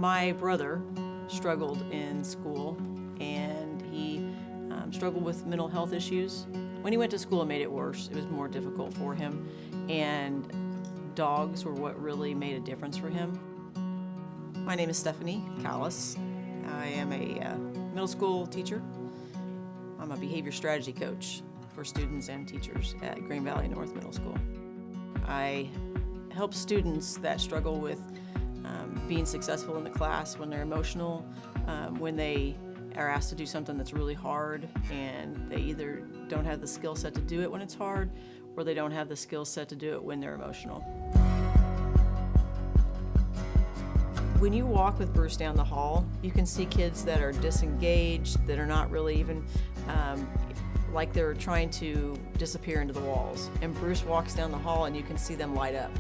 My brother struggled in school, and he struggled with mental health issues. When he went to school, it made it worse. It was more difficult for him, and dogs were what really made a difference for him. My name is Steph Kallas. I am a middle school teacher. I'm a behavior strategy coach for students and teachers at Green Valley North Middle School. I help students that struggle with being successful in the class when they're emotional, when they are asked to do something that's really hard and they either don't have the skill set to do it when it's hard, or they don't have the skill set to do it when they're emotional. When you walk with Bruce down the hall, you can see kids that are disengaged, that are not really even like they're trying to disappear into the walls. And Bruce walks down the hall and you can see them light up.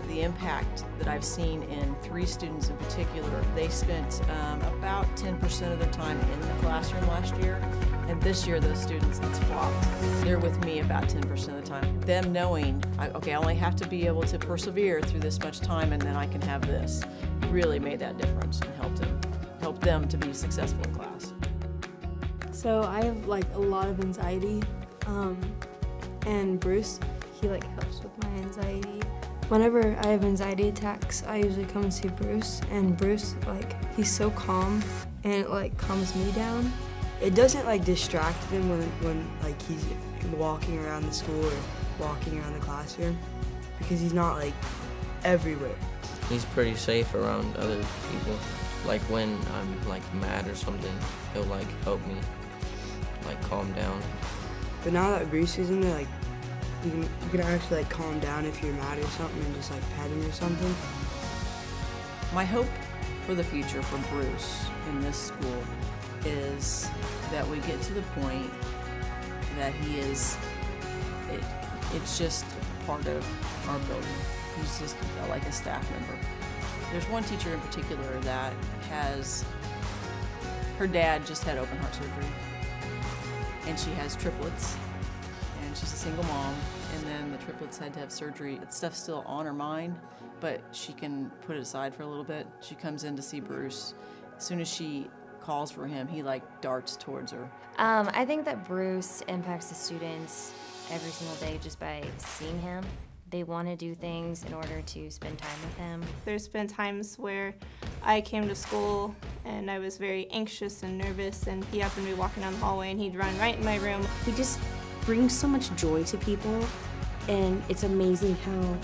The impact that I've seen in 3 students in particular, they spent about 10% of their time in the classroom last year. And this year, those students, it's flopped. They're with me about 10% of the time. Them knowing, okay, I only have to be able to persevere through this much time and then I can have this, really made that difference and helped them to be successful in class. So I have a lot of anxiety, and Bruce, he helps with my anxiety. Whenever I have anxiety attacks, I usually come and see Bruce, and Bruce, he's so calm, and it calms me down. It doesn't distract him when he's walking around the school or walking around the classroom, because he's not everywhere. He's pretty safe around other people. When I'm mad or something, he'll help me calm down. But now that Bruce is in there, you can actually calm down if you're mad or something and just pet him or something. My hope for the future for Bruce in this school is that we get to the point that he is, it's just part of our building. He's just like a staff member. There's one teacher in particular that her dad just had open heart surgery, and she has triplets, and she's a single mom, and then the triplets had to have surgery. Stuff's still on her mind, but she can put it aside for a little bit. She comes in to see Bruce. As soon as she calls for him, he darts towards her. I think that Bruce impacts the students every single day just by seeing him. They want to do things in order to spend time with him. There's been times where I came to school and I was very anxious and nervous, and he happened to be walking down the hallway and he'd run right in my room. He just brings so much joy to people, and it's amazing how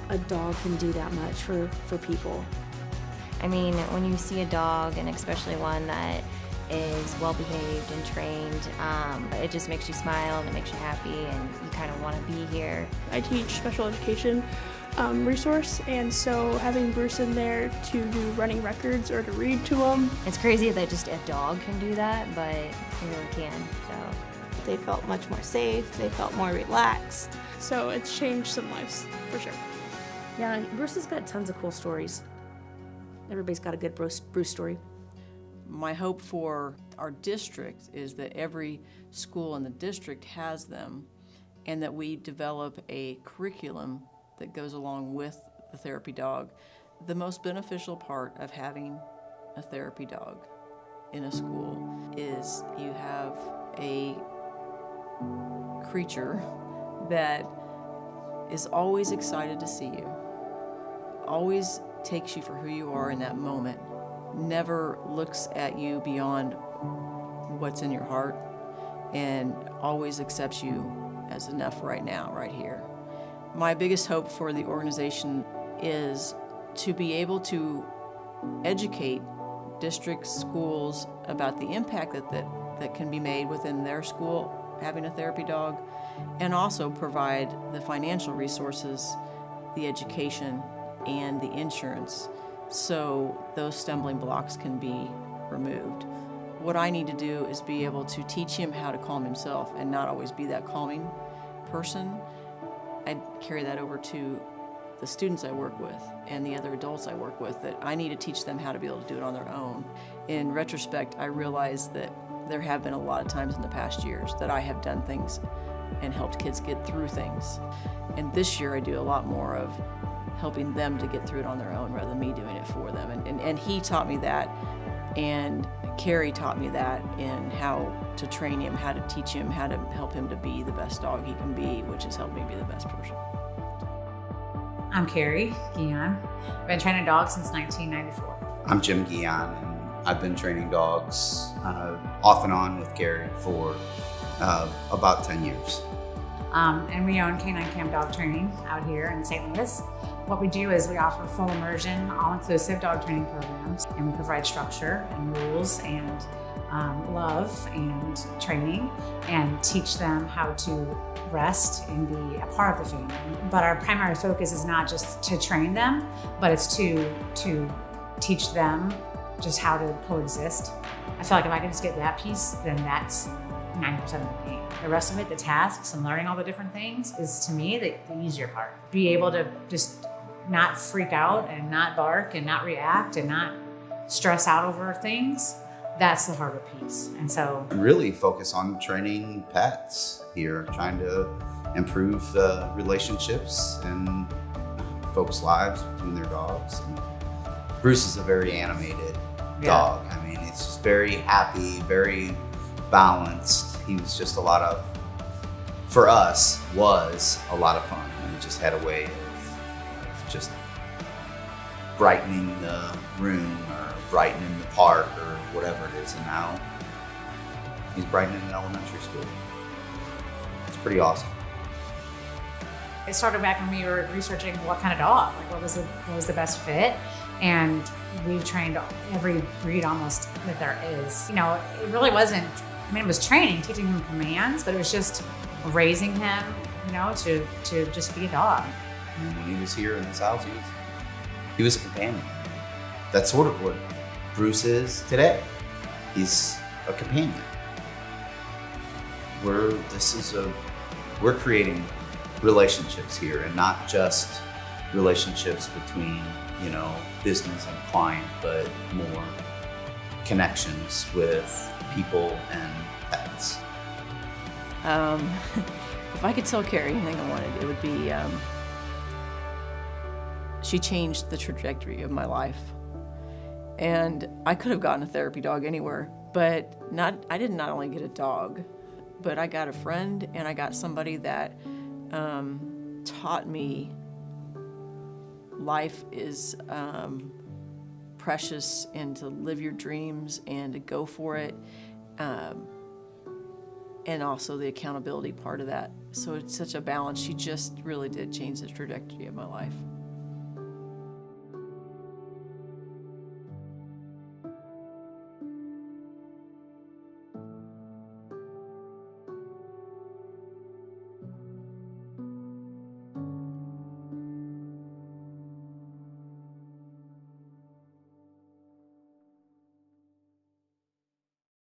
a dog can do that much for people. I mean, when you see a dog, and especially one that is well-behaved and trained, it just makes you smile and it makes you happy and you kind of want to be here. I teach special education resource, and so having Bruce in there to do running records or to read to them. It's crazy that just a dog can do that, but it really can, so. They felt much more safe, they felt more relaxed. So it's changed some lives, for sure. Yeah, Bruce has got tons of cool stories. Everybody's got a good Bruce story. My hope for our district is that every school in the district has them, and that we develop a curriculum that goes along with the therapy dog. The most beneficial part of having a therapy dog in a school is you have a creature that is always excited to see you, always takes you for who you are in that moment, never looks at you beyond what's in your heart, and always accepts you as enough right now, right here. My biggest hope for the organization is to be able to educate district schools about the impact that can be made within their school having a therapy dog, and also provide the financial resources, the education, and the insurance so those stumbling blocks can be removed. What I need to do is be able to teach him how to calm himself and not always be that calming person. I carry that over to the students I work with and the other adults I work with, that I need to teach them how to be able to do it on their own. In retrospect, I realize that there have been a lot of times in the past years that I have done things and helped kids get through things. And this year I do a lot more of helping them to get through it on their own rather than me doing it for them. And he taught me that, and Carrie taught me that in how to train him, how to teach him, how to help him to be the best dog he can be, which has helped me be the best person. I'm Carrie Guion. I've been training dogs since 1994. I'm Jim Guion, and I've been training dogs off and on with Carrie for about 10 years. And we own Canine Camp Dog Training out here in St. Louis. What we do is we offer full immersion, all-inclusive dog training programs, and we provide structure and rules and love and training, and teach them how to rest and be a part of the family. But our primary focus is not just to train them, but it's to teach them just how to coexist. I feel like if I can just get that piece, then that's 90% of the game. The rest of it, the tasks and learning all the different things, is to me the easier part. Be able to just not freak out and not bark and not react and not stress out over things, that's the harder piece. And so Really focus on training pets here, trying to improve relationships and folks' lives between their dogs. And Bruce is a very animated dog. I mean, he's just very happy, very balanced. He was just for us, was a lot of fun. And he just had a way of just brightening the room or brightening the park or whatever it is. And now he's brightening an elementary school. It's pretty awesome. it started back when we were researching what kind of dog, like what was the best fit. And we've trained every breed almost that there is. You know, it really wasn't, I mean, it was training, teaching him commands, but it was just raising him, you know, to just be a dog. And when he was here in this house, he was a companion. That's sort of what Bruce is today. He's a companion. We're creating relationships here, and not just relationships between, you know, business and client, but more connections with people and pets. If I could tell Carrie anything I wanted, it would be she changed the trajectory of my life. And I could have gotten a therapy dog anywhere, but I did not only get a dog, but I got a friend, and I got somebody that taught me life is precious, and to live your dreams and to go for it, and also the accountability part of that. So it's such a balance. She just really did change the trajectory of my life.